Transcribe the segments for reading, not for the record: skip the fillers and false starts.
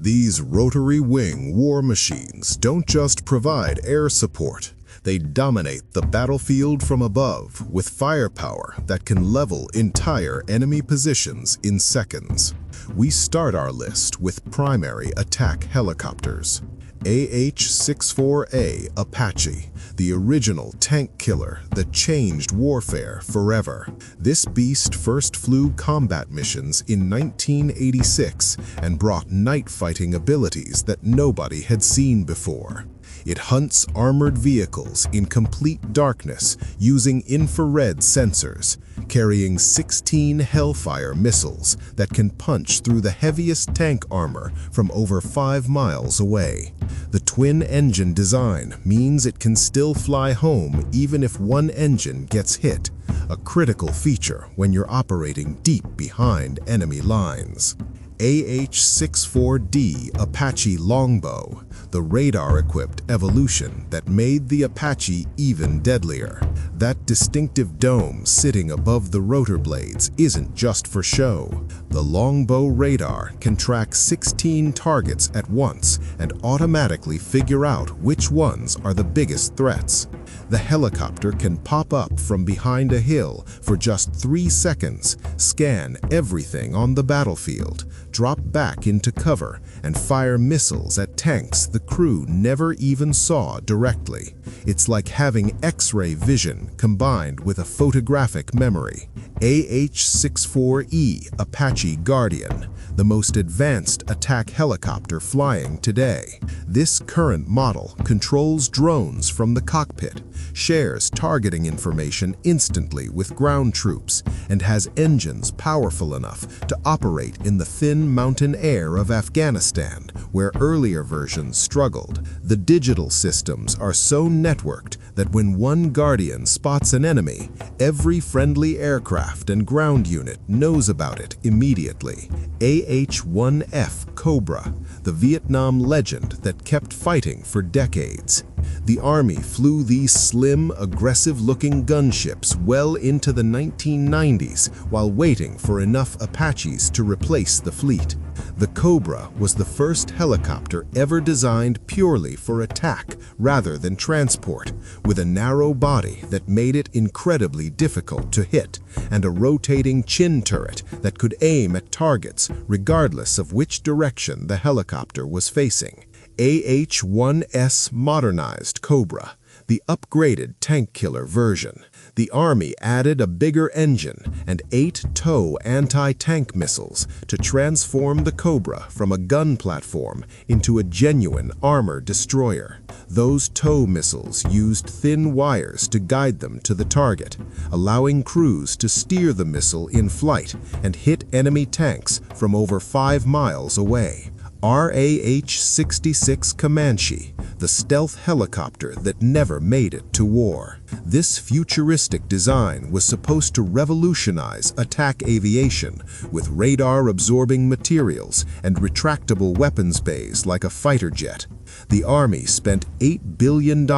These rotary wing war machines don't just provide air support. They dominate the battlefield from above with firepower that can level entire enemy positions in seconds. We start our list with primary attack helicopters. AH-64 Apache, the original tank killer that changed warfare forever. This beast first flew combat missions in 1986 and brought night fighting abilities that nobody had seen before. It hunts armored vehicles in complete darkness using infrared sensors, carrying 16 Hellfire missiles that can punch through the heaviest tank armor from over 5 miles away. The twin-engine design means it can still fly home even if one engine gets hit, a critical feature when you're operating deep behind enemy lines. AH-64D Apache Longbow, the radar-equipped evolution that made the Apache even deadlier. That distinctive dome sitting above the rotor blades isn't just for show. The Longbow radar can track 16 targets at once and automatically figure out which ones are the biggest threats. The helicopter can pop up from behind a hill for just 3 seconds, scan everything on the battlefield, drop back into cover, and fire missiles at tanks the crew never even saw directly. It's like having X-ray vision combined with a photographic memory. AH-64 Apache Guardian, the most advanced attack helicopter flying today. This current model controls drones from the cockpit, shares targeting information instantly with ground troops, and has engines powerful enough to operate in the thin mountain air of Afghanistan, where earlier versions struggled. The digital systems are so networked that when one Guardian spots an enemy, every friendly aircraft and ground unit knows about it immediately. AH-1F Cobra, the Vietnam legend that kept fighting for decades. The Army flew these slim, aggressive-looking gunships well into the 1990s while waiting for enough Apaches to replace the fleet. The Cobra was the first helicopter ever designed purely for attack rather than transport, with a narrow body that made it incredibly difficult to hit, and a rotating chin turret that could aim at targets regardless of which direction the helicopter was facing. AH-1S Modernized Cobra, the upgraded tank killer version. The Army added a bigger engine and 8 TOW anti-tank missiles to transform the Cobra from a gun platform into a genuine armor destroyer. Those TOW missiles used thin wires to guide them to the target, allowing crews to steer the missile in flight and hit enemy tanks from over 5 miles away. AH-64 Comanche, the stealth helicopter that never made it to war. This futuristic design was supposed to revolutionize attack aviation with radar-absorbing materials and retractable weapons bays like a fighter jet. The Army spent $8 billion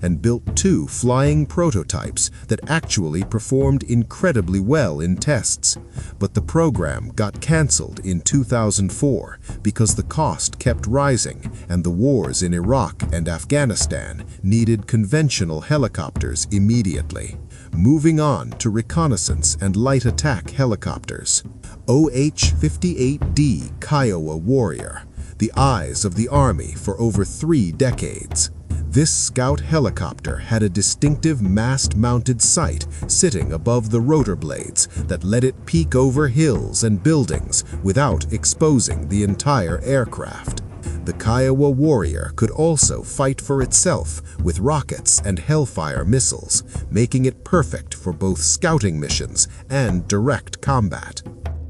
and built 2 flying prototypes that actually performed incredibly well in tests. But the program got canceled in 2004 because the cost kept rising and the wars in Iraq and Afghanistan needed conventional helicopters immediately. Moving on to reconnaissance and light attack helicopters. OH-58D Kiowa Warrior, the eyes of the Army for over 3 decades. This scout helicopter had a distinctive mast-mounted sight sitting above the rotor blades that let it peek over hills and buildings without exposing the entire aircraft. The Kiowa Warrior could also fight for itself with rockets and Hellfire missiles, making it perfect for both scouting missions and direct combat.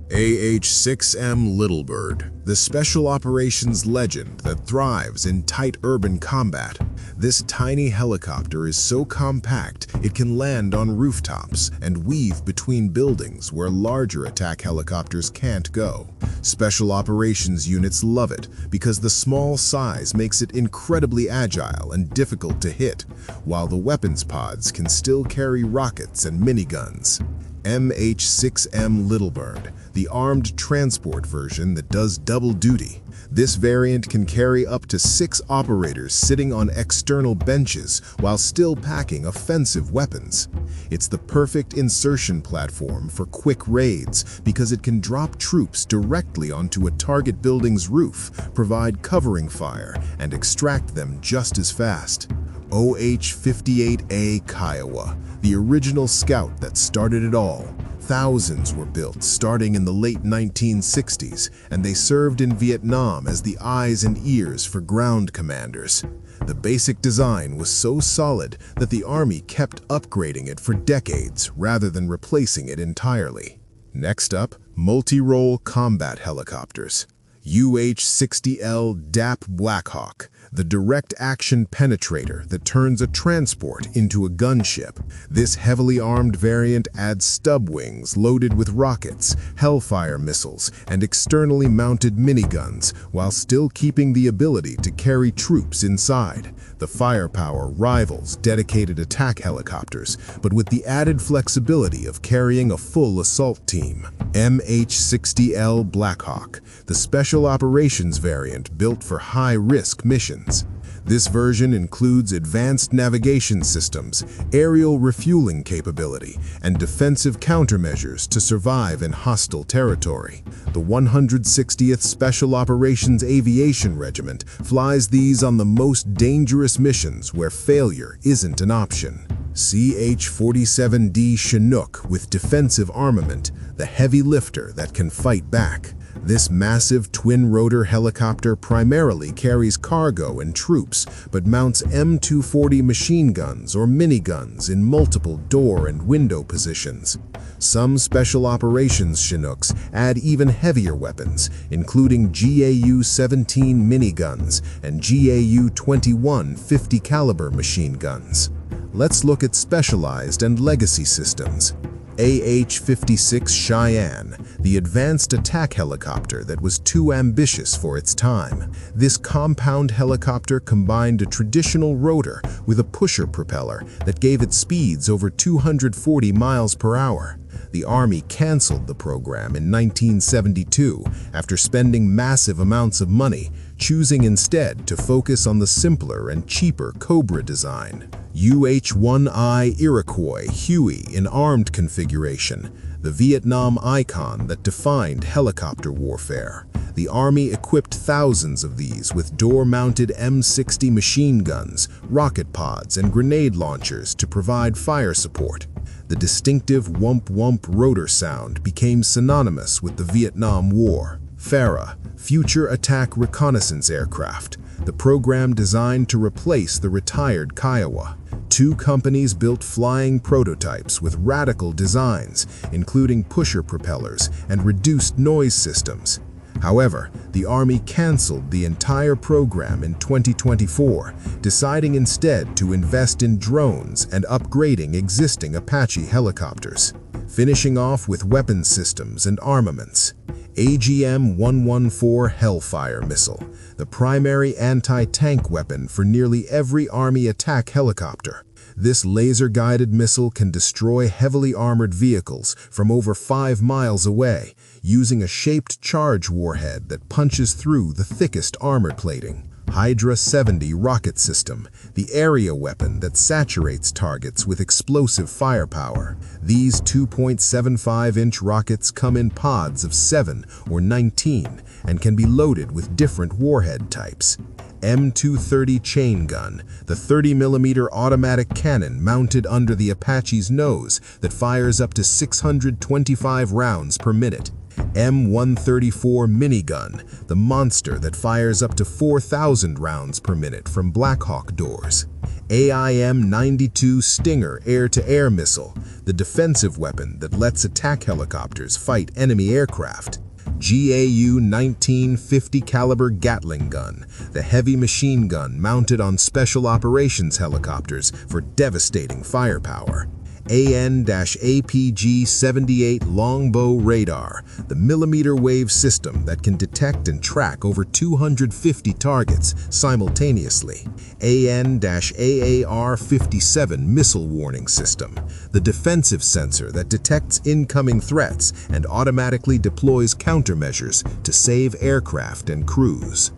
AH-6M Littlebird, the special operations legend that thrives in tight urban combat. This tiny helicopter is so compact it can land on rooftops and weave between buildings where larger attack helicopters can't go. Special operations units love it because the small size makes it incredibly agile and difficult to hit, while the weapons pods can still carry rockets and miniguns. MH-6M Littlebird, the armed transport version that does double duty. This variant can carry up to 6 operators sitting on external benches while still packing offensive weapons. It's the perfect insertion platform for quick raids because it can drop troops directly onto a target building's roof, provide covering fire, and extract them just as fast. AH-64 Kiowa, the original scout that started it all. Thousands were built starting in the late 1960s, and they served in Vietnam as the eyes and ears for ground commanders. The basic design was so solid that the Army kept upgrading it for decades rather than replacing it entirely. Next up, multi-role combat helicopters. UH-60L DAP Blackhawk, the direct-action penetrator that turns a transport into a gunship. This heavily armed variant adds stub wings loaded with rockets, Hellfire missiles, and externally mounted miniguns, while still keeping the ability to carry troops inside. The firepower rivals dedicated attack helicopters, but with the added flexibility of carrying a full assault team. MH-60L Blackhawk, the special operations variant built for high-risk missions. This version includes advanced navigation systems, aerial refueling capability, and defensive countermeasures to survive in hostile territory. The 160th Special Operations Aviation Regiment flies these on the most dangerous missions where failure isn't an option. CH-47D Chinook with defensive armament, the heavy lifter that can fight back. This massive twin-rotor helicopter primarily carries cargo and troops, but mounts M240 machine guns or miniguns in multiple door and window positions. Some special operations Chinooks add even heavier weapons, including GAU-17 miniguns and GAU-21 50 caliber machine guns. Let's look at specialized and legacy systems. AH-64 Cheyenne, the advanced attack helicopter that was too ambitious for its time. This compound helicopter combined a traditional rotor with a pusher propeller that gave it speeds over 240 miles per hour. The Army canceled the program in 1972 after spending massive amounts of money, choosing instead to focus on the simpler and cheaper Cobra design. UH-1I Iroquois Huey in armed configuration, the Vietnam icon that defined helicopter warfare. The Army equipped thousands of these with door-mounted M60 machine guns, rocket pods, and grenade launchers to provide fire support. The distinctive whump-whump rotor sound became synonymous with the Vietnam War. FARA, Future Attack Reconnaissance Aircraft, the program designed to replace the retired Kiowa. Two companies built flying prototypes with radical designs, including pusher propellers and reduced noise systems. However, the Army canceled the entire program in 2024, deciding instead to invest in drones and upgrading existing Apache helicopters. Finishing off with weapons systems and armaments. AGM-114 Hellfire missile, the primary anti-tank weapon for nearly every Army attack helicopter. This laser-guided missile can destroy heavily armored vehicles from over 5 miles away, using a shaped charge warhead that punches through the thickest armor plating. Hydra 70 rocket system, the area weapon that saturates targets with explosive firepower. These 2.75-inch rockets come in pods of 7 or 19 and can be loaded with different warhead types. M230 chain gun, the 30mm automatic cannon mounted under the Apache's nose that fires up to 625 rounds per minute. M134 minigun, the monster that fires up to 4,000 rounds per minute from Blackhawk doors. AIM-92 Stinger air-to-air missile, the defensive weapon that lets attack helicopters fight enemy aircraft. GAU-19 50 caliber Gatling gun, the heavy machine gun mounted on special operations helicopters for devastating firepower. AN-APG-78 Longbow Radar, the millimeter wave system that can detect and track over 250 targets simultaneously. AN-AAR-57 Missile Warning System, the defensive sensor that detects incoming threats and automatically deploys countermeasures to save aircraft and crews.